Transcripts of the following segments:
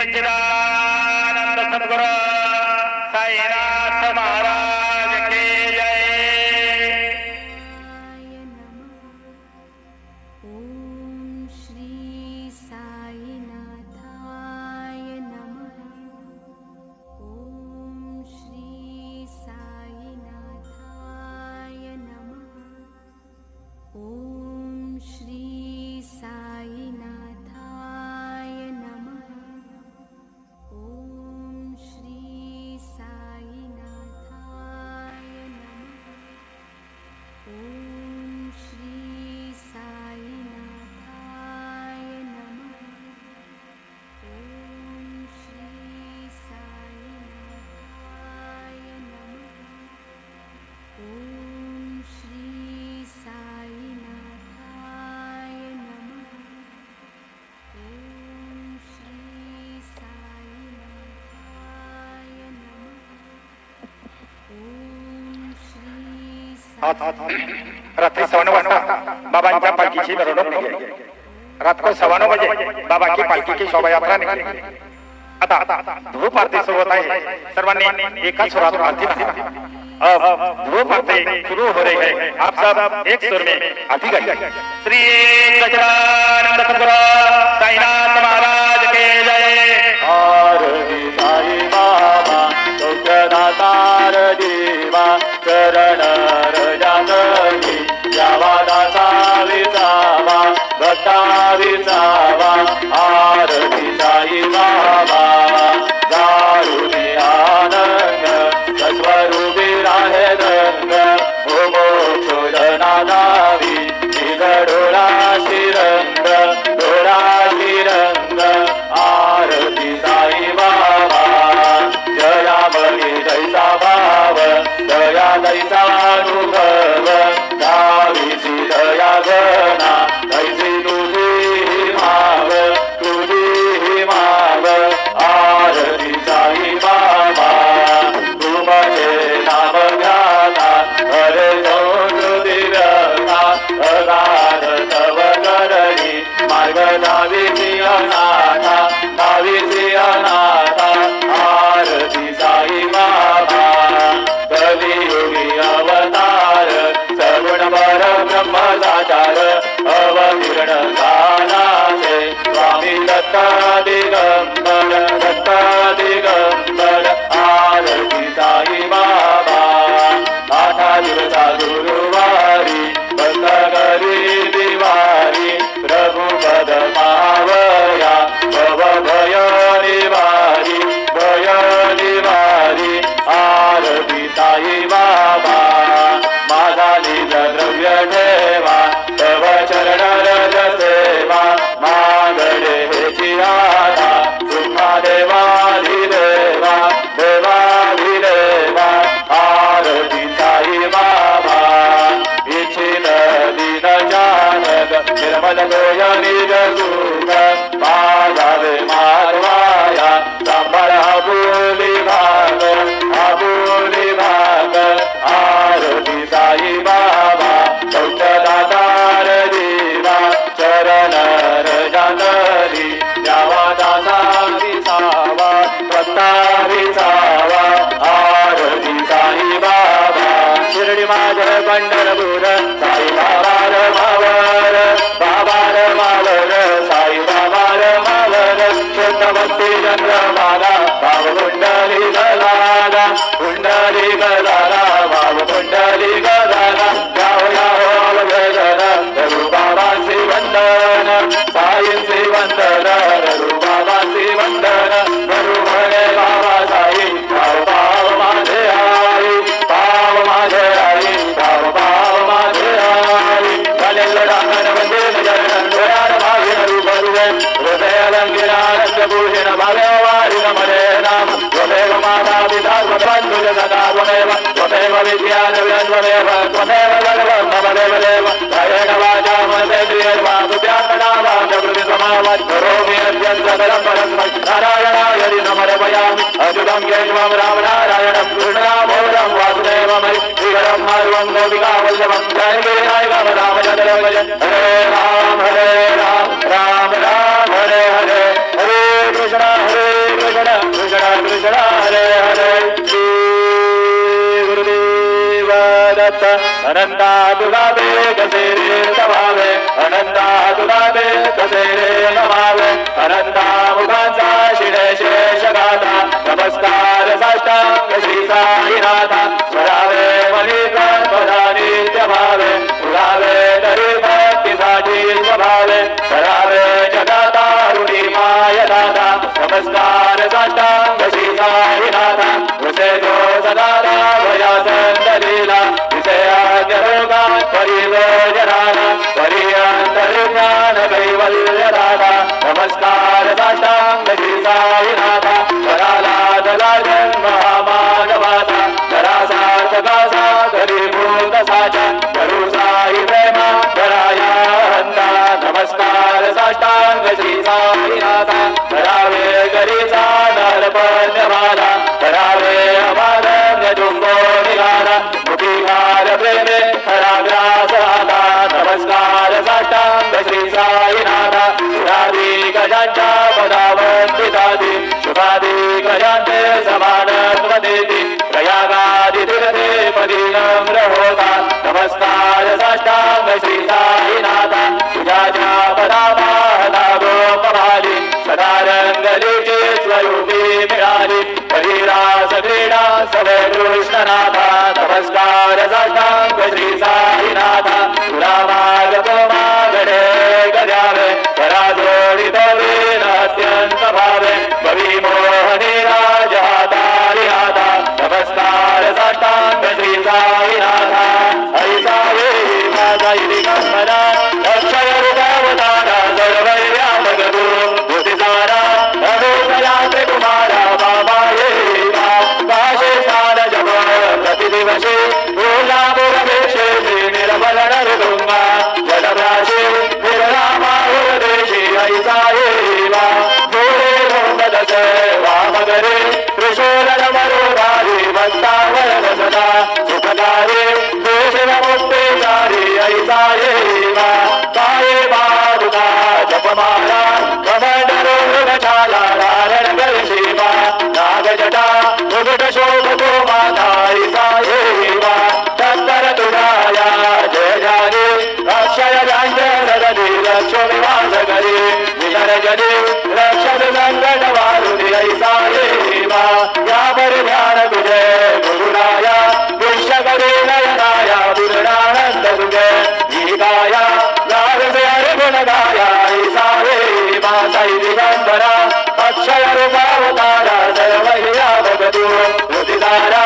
सच्चिदानंद सद्गुरु साईनाथ महाराज की जय। ओम श्री साईनाथाय नमः। ओम श्री साईनाथाय नमः। ओम श्री साईनाथाय नमः। ओम श्री साईनाथाय नमः। ओम श्री साईनाथाय नमः। ओम श्री साईनाथाय नमः। ओम श्री साईनाथाय नमः। ओम श्री साईनाथाय नमः। ओम श्री रात्री 9:15 वाजता बाबांच्या पालखीची मिरवणूक निघेल। रात को 9:15 बजे बाबा की पालखी की शोभायात्रा निघेल। आता धूप आरती सुरू होत आहे। सर्वांनी एका सुरात आरती करा। अब धूप आरती शुरू हो रही है। आप सब एक सुर में आरती करिए। श्री सच्चिदानंद सद्गुरु साईनाथ महाराज के जय। आरती साई बाबा सौख्यदातार देवा चरण रजातनी यावा दासा विसावा भक्ता विसावा। आरती साई बाबा दारुणी आनंद सत्वरूपी राहे रंग भूमो शोधनादावी निगडोळा श्रीरंग डोळा श्रीरंग। आरती साई बाबा जया बळी दैसा भाव दया दैसा अनुभव दावीची दया गणा दैसी तुझी माव तुझी माव। आरती साई बाबा तुमचे नाम घ्याता हरे संस्कृती व्यथा अगाध तव करणी मार्ग दावीची अनाथा दावीची अनाथा। आरती साई बाबा कलियुगी अवतार सगुण पर ब्रह्म साचार अवतीर्ण कानाचे स्वामी दत्ता दिगंबर दत्ता दिगंबर। आरती साई बाबा आठा दिवसा गुरुवारी बंद करी दिवारी प्रभु पद मावया भव भय निवारी भय निवारी। आरती साई बाबा माझा निज द्रव्य ठेवा तव चरण रज सेवा मागणे हेची आशा सुखा देवाधिदेवा देवाधिदेवा। आरती साई बाबा इच्छित दीन जानक निर्मल तोय निज सुख माझावे मारवाया सांभाळ आपुली भाग आपुली भाग। आरती साई बाबा सौख्यदातार देवा चरण रजातनी यावा दासा विसावा भक्ता विसावा। आरती साई बाबा शिर्डी माझ पंढरपूर साई बाबा मावर बाबा मावर साई बाबा मावर शुद्ध भक्ती चंद्रमाला भाव कुंडली गलाला कुंडली गलाला भाव कुंडली गलाला। याव याव अवघडन रघु बाबांची वंदन साईंची वंदन रघु बाबांची वंदन। रघु म्हणे बाबा साई भाव भाव माझे आई भाव माझे आई भाव भाव माझे आई। चालेल रांगण वंदे नजर डोळ्यात भावे रूप रुवे हृदय रंगिनानंद भूषण भावे वारी मरे नाम त्वमेव माता पिता त्वमेव सदा त्वमेव त्वमेव विद्या त्वमेव त्वमेव भगवन् मम देवदेव कायेन वाचा मनसेन्द्रियैर्वा तुभ्यात्मनाभां प्रकृति समावात् करोमि अद्यं सकलं परस्मै नारायणाय समर्पयामि। अच्युतं केशवं रामनारायणं कृष्णदामोदरं वासुदेवमयि श्रीधरं माधवं गोपिकावल्लभं जयवीरायकं रामचन्द्रं भज। हरे राम राम राम हरे हरे हरे कृष्ण हरे अनंता तुलाबे कसे रे नमावे अनंता तुलाबे कसे रे नमावे अनंता मुखांचा शिरे शेषगाथा नमस्कार साष्टांग श्री साईनाथा स्वरावे मलिका पदा नित्य भावे तुलावे तरी भक्तीसाठी स्वभावे करावे जगतारुणी माय दाता नमस्कार साष्टांग श्री साईनाथा उसे जो सदा भया संतलीला विषयाद्य रोगात परिवर्जनाला परिअंतर्ज्ञान कैवल्य दाता नमस्कार साष्टांग श्री साईनाथा कराला दला जन्म मानवाचा करा सार्थकाचा घरीभूत साचा करू साई प्रेमा कराया हंता नमस्कार साष्टांग श्री साईनाथा करावे करीचा नरपण्यमाला करावे अमानन्य जुंबो निघाला मुखीहार प्रेमे हराग्रास आता नमस्कार साष्टांग श्री साईनाथा सुरादी गजांच्या पदावंदितादी शुभादी गजांते समानत्व देती प्रयागादी तीर्थे पदी नम्र होता नमस्कार साष्टांग श्री साईनाथा तुझ्या ज्या पदावाहता गोपभाली सदा रंगलीची स्वरूपी मिळाली हरिरास क्रीडा सवे कृष्णनाथा नमस्कार साष्टांग श्री साईनाथा तुला मार्ग मागणे गद्यावे करा जोडित वीर अत्यंत भावे कवी मोहनी राजहातारी हाता नमस्कार साष्टांग श्री साईनाथा ऐसा वेळी माझा दिगंबरा अक्षय रुपावतारा सर्वैर्यामगतो भूतिसारा अनूतयाते कुमारा बाबा येका काशे स्नान जप प्रतिदिवशी भूलामुरमेशे निर्मल नरदुंगा जलभ्राशे निर्रामा उरदेशी ऐसा येवा भूरे भोमदसे वामगरे त्रिशूल नमरोधारी भक्तावर वसता सुखदारे देशमुक्तेचारी ऐसा येवा काये बारुका जपमाला कमंडलो मृगशाला धारण शिवा नागजटा मुकुट शोभतो माता ऐसा येवा तत्तर तुराया जय जागे अक्षय व्यंजनदली रक्षो निवास करी विजरजनी रक्षद संकट वारुणी ऐसा येवा यावर ध्यान तुझे गुरुराया विश्वकरी नयनाया विरणानंद तुझे गीताया नारसे हरिगुण गाया ऐसा येवा साई दिगंबरा अक्षय रूपावतारा सर्वैया भगतो भूतिसारा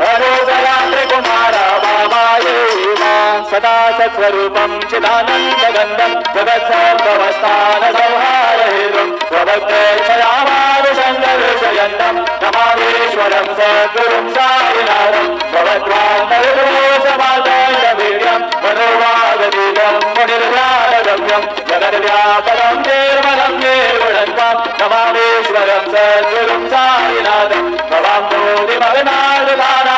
अनूतया त्रिकुमारा बाबा येवा सदा सत्स्वरूपं चिदानन्दगन्धं जगत्सम्भवस्थान संहारहेतुं स्वभक्तेक्षयामानुषङ्गविषयन्तं नमामीश्वरं सद्गुरुं साईनाथं भगवद्वान्मरुसमादण्डवीर्यं मनोवागतीतं मुनिर्ज्ञानगम्यं जगद्व्यापकं निर्मलं निर्गुणन्तं नमामीश्वरं सद्गुरुं साईनाथं भवां मोदिमगनार्दधानां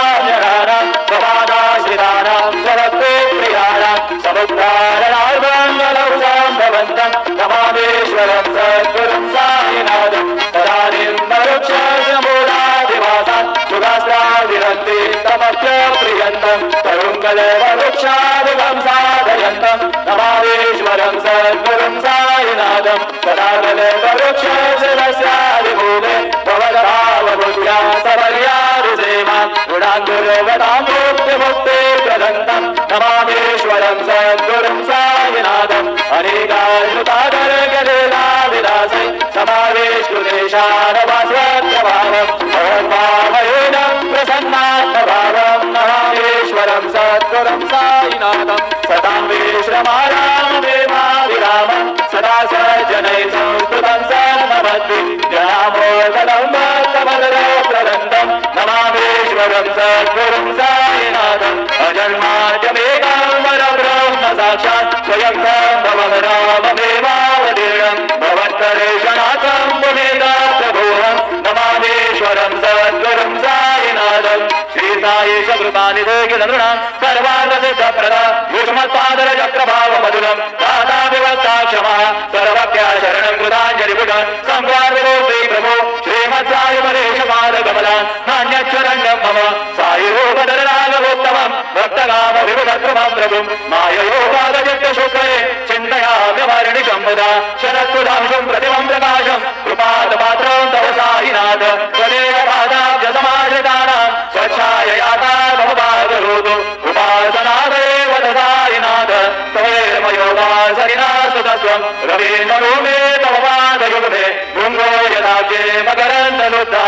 समादाश्रितानां स्वभक्ते प्रियाणां समुद्धारणार्मङ्गलौ सम्भवन्तं नमामीश्वरं सद्गुरुं साईनाथं सदा निर्मरुक्षमूलादिवासान् सुगास्त्राविरन्ति तमप्य प्रियन्तं तरुङ्गलवृक्षादिकं साधयन्तं नमामीश्वरं सद्गुरुं साईनाथं सदा गलवृक्षशिरस्यादिभूमे भवद्भावबुद्ध्या सवर्यादिसेमा गुणाङ्गुर्वतां मुक्तिमुक्ते प्रदन्तं नमामीश्वरं सद्गुरुं साईनाथं अनेकायुतागर्गलीलाविलासै समावेशकृतेशानवास्वत्रभावं भगवद्भावयेन प्रसन्नात्मभावं नमामीश्वरं सद्गुरुं साईनाथं सतां विश्रमारामदेवाविरामं सदा सज्जनैः संस्कृतं सन्नमद्भिः जयामोदनं भक्तमलरोप्रदन्तं नमामीश्वरं सद्गुरुं साईनाथं अजन्माद्यमेकं वरब्रह्म साक्षात् स्वयं सम्भवं राममेवावतीर्णं भवत्तरेषणाचं मुनिदात्तभूतं नमामीश्वरं सद्गुरुं साईनाथं श्री साईश कृपानिधे किलनृणां सर्वार्थसिद्धप्रदा युष्मत्पादरचक्रभावमधुरं दाता विभक्ता क्षमा सर्वज्ञा शरणं कृताञ्जलिपुटं संवादो श्रीप्रभो श्रीमत्सायुमलेशपादकमलान् नान्यच्चरण्यं मम सायुरूपधररागवोत्तमं भक्तगाम विभुधक्रमं प्रभुं माययोगागजत्य शुक्रे चिन्तयाम्यवारिणि शम्भुधा शरत्सुधांशुं प्रतिमं प्रकाशं कृपादपात्रं तव साईनाथ त्वदेव पादाब्जसमाश्रितानां स्वच्छाय याता भवभागरूपो उपासनादेव साईनाथ तवेर्मयोगासरिणा सुतस्वं रवीन्द्ररूपे तव पादयुग्मे भृङ्गो यदाब्जे मकरन्दनुद्धा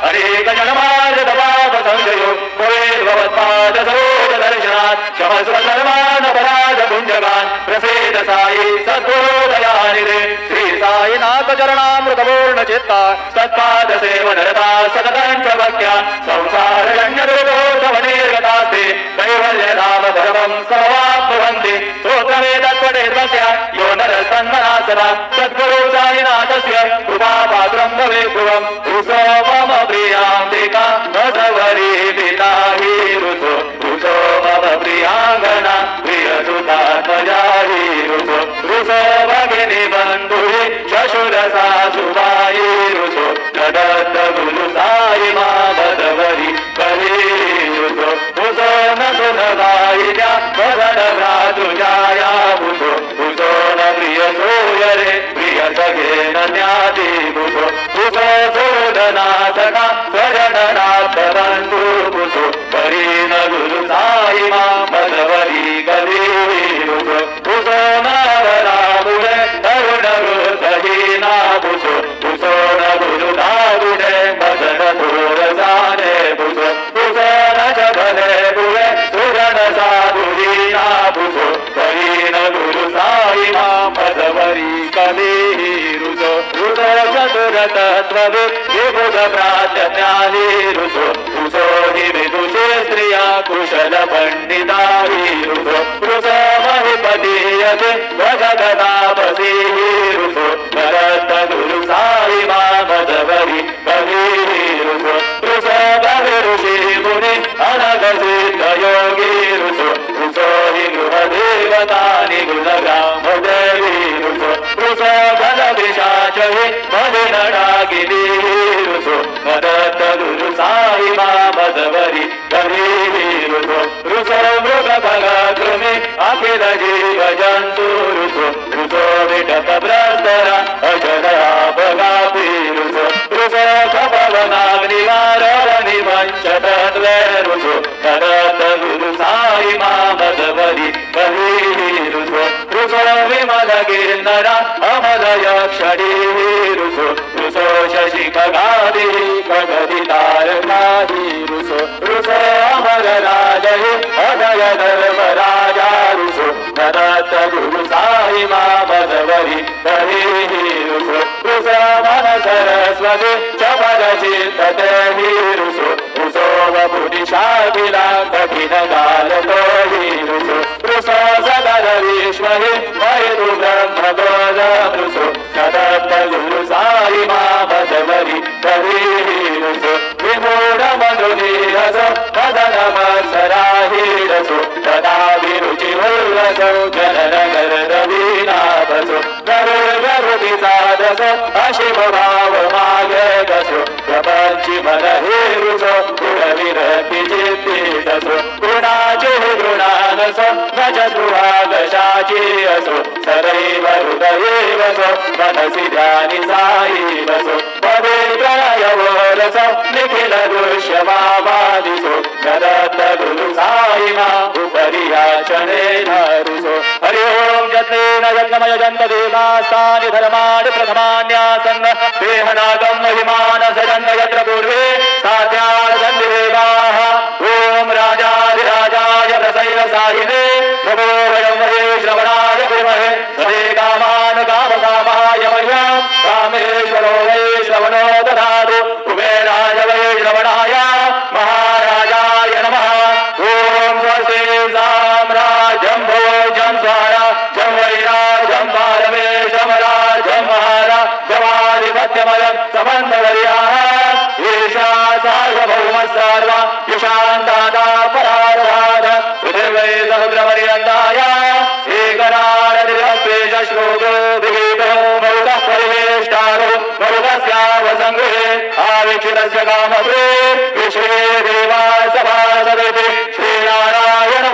अनेकजन्मार्जतपापसंशयो भवेद्भवत्पादसरोजदर्शनात् क्षमस्व सर्वानपराधपुञ्जगान् प्रसीद साई सद्गुरोदयानिधे श्री साईनाथ चरणामृतपूर्णचित्ता सत्पादसेवनरता सततं च भक्त्या संसारजन्यदुर्गोधवनिर्गतास्ते कैवल्यधाम परमं सर्वाप्नुवन्ति स्तोत्रवेदत्वनिर्भक्त्या यो नरस्तन्मना सदा सद्गुरु साईनाथस्य कृपापात्रं भवेत् ध्रुवं रुसो मम प्रियां दिका मधवरी पिताहि रुसो रुसो मम प्रियाङ्गना प्रियसुतात्मजाहि रुसो रुसो भगिनी बन्धुहि शशुरसासुभायि रुसो प्रदत्त गुरु साई मा मधवरी कली रुसो रुसो न सुनभायिन्या मदन भ्रातृजाया रुसो रुसो न प्रिय सूयरे प्रिय सखे न ज्ञाति रुसो रुसो सुरदनाथका स्वजननाथ बन्धु रुसो परीन गुरु साई मा मधवरी कली रुसो रुसो नावरामुरे तरुण वृद्धहीना रुसो रुसो न गुरु नारुणे मदन धूरसाने रुसो रुसो न जगने बुरे सुरन साधुहीना रुसो परीन गुरु साई मा मधवरी कली रुसो रुसो चतुरतत्त्वविद् विबुध प्राज्ञानी रुसो रुसो हि विदुषे स्त्रिया कुशल पंडिता हि रुसो रुसो महिपतीयते भजगतापसी रुसो भरत गुरु साई मा मधवरी कली रुसो रुसो ऋषि मुनि अनग सिद्ध योगी रुसो रुसो हि गृहदेवतानि गुणग्राम देवी रुसो रुसो धन विशाच हि मदिनडाकिनी रुसो भरत गुरु साई मा मधवरी कली रुसो रुसो मृग भगकृमि अखिल जीव जन्तु रुसो रुसो विटप भ्रष्टरा अजरापगापि रुसो रुसो कपवनाग्निवारवनि वञ्चतन्वे रुसो भरत गुरु साई मा मधवरी कली रुसो रुसो विमल गिर्नरा अमल यक्षणी रुसो रुसो शशि खगादि खगदितारकादि रुसो रुसो अमर राजहि अदय धर्मराजा रुसो भरत गुरु साई मा मधवरी कली रुसो रुसो मन सरस्वती चपल चित्तते रुसो रुसो वपुनिशाखिला कठिन काल तोहि रुसो रुसो सकल विश्वहि मयतु ब्रह्म बोध रुसो सदत्त गुरु साई मा मधवरी कली रुसो विमूढ मधुनीरसो मदन मत्सराहि रसो तदा विरुचि उल्लसो जनन गर्दवीनाभसो गरुर्गरुति साधसो अशिव भाव मागसो प्रपञ्चि मनहि रुसो गुणविरक्ति चित्तिदसो गुणाचि गुणानसो न च स्पृहादशाचि असो सदैव हृदयेवसो मनसि ध्यानि साई वसो पवित्रयवोरसो निखिल दृश्यमावादिसो ददत्त गुरु साई मा उपरि याचनेन रुसो हरि ओं यत्नेन यज्ञमय जन्त देवास्तानि धर्माणि प्रथमान्यासन् देहनागं महिमानसजन्त यत्र पूर्वे साध्यासन्ति देवाः ओं राजाधिराजाय प्रसैव साहिने नमो वयं महे श्रवणाय कुर्महे सदे कामान् कामकामाय मह्यं कामेश्वरो वै श्रवणो ददातु कुबेराय वै श्रवणाय महाराजाय नमः ओं स्वस्ति साम्राज्यं भोजं स्वराज्यं वैराज्यं पारमेशं राज्यं महाराजमाधिपत्यमयं समन्तवर्याः ईशा सार्वभौमः सर्व युषान्दाता परार्धाद पृथिवै समुद्रपर्यन्ताय एकनारदिव्यस्वेश श्लोको विहितो मरुतः परिवेष्टारो मरुतस्यावसङ्गृहे आवीक्षितस्य कामधे विश्वे देवा सभासदिति श्रीनारायण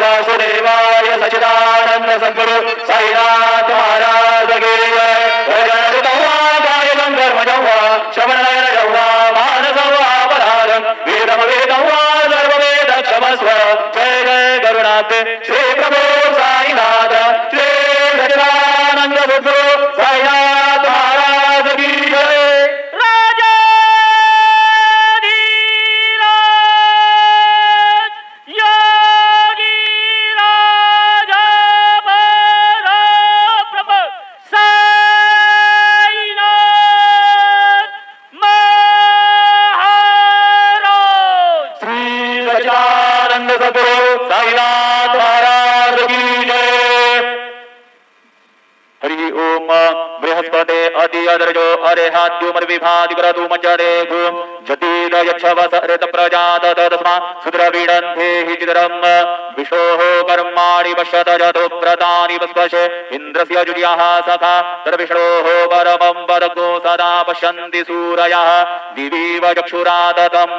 साईनाथ महाराज की जय। हरि ओम बृहस्पते अति अदर्जो अरेहाद्युमर विभाति क्रतु मज्जरे घुम जतीद यच्छवसरित प्रजात तस्मा सुद्रविडन्ते हि चिदरम विष्णोः कर्माणि पश्यत जतो व्रतानि वस्पशे इन्द्रस्य जुज्याः सखा तद्विष्णोः परमं पदको सदा पश्यन्ति सूरयः दिवीव चक्षुराततं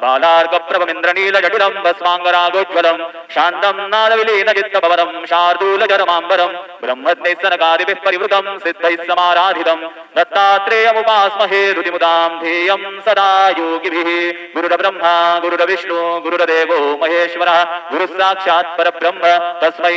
बालार्कप्रभमिन्द्रनीलजटिलं भस्माङ्गरागोज्ज्वलं शान्तं नादविलीन चित्तपवनं शार्दूलजरमाम्बरं ब्रह्मज्ञैस्सनकादिभिः परिवृतं सिद्धैः समाराधितं दत्तात्रेयमुपास्महे रुतिमुदां ध्येयं सदा योगिभिः गुरुर्ब्रह्मा गुरुर्विष्णु गुरुर्देवो महेश्वरः गुरुः साक्षात् परब्रह्म तस्मै